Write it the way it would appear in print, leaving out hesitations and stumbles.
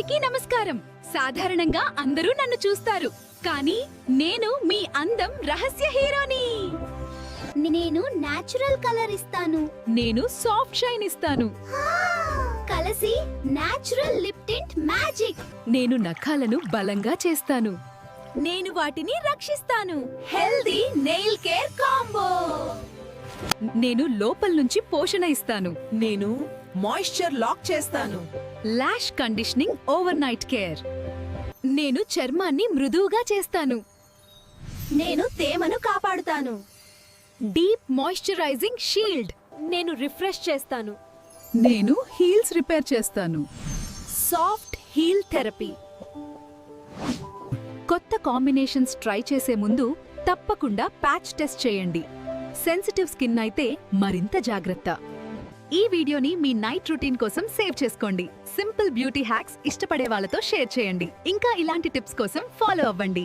అందరికీ నమస్కారం. సాధారణంగా అందరూ నన్ను చూస్తారు, కానీ నేను మీ అందం రహస్య హీరోని. నేను నేచురల్ కలర్ ఇస్తాను. నేను సాఫ్ట్ షైన్ ఇస్తాను. కలిసి నేచురల్ లిప్ టింట్ మ్యాజిక్. నేను నఖాలను బలంగా చేస్తాను. నేను వాటిని రక్షిస్తాను. Healthy nail care combo. నేను లోపల నుంచి పోషణ ఇస్తాను. నేను మాయిశ్చర్ లాక్ చేస్తాను. Lash conditioning overnight care. నేను చర్మాన్ని మృదువుగా చేస్తాను. నేను తేమను కాపాడుతాను. Deep moisturising shield. నేను రిఫ్రెష్ చేస్తాను. నేను హీల్స్ రిపేర్ చేస్తాను. Soft heel therapy. కొత్త కాంబినేషన్స్ ట్రై చేసే ముందు తప్పకుండా ప్యాచ్ టెస్ట్ చేయండి. సెన్సిటివ్ స్కిన్ అయితే మరింత జాగ్రత్త. ఈ వీడియోని మీ నైట్ రొటీన్ కోసం సేవ్ చేసుకోండి. సింపుల్ బ్యూటీ హ్యాక్స్ ఇష్టపడే వాళ్ళతో షేర్ చేయండి. ఇంకా ఇలాంటి టిప్స్ కోసం ఫాలో అవ్వండి.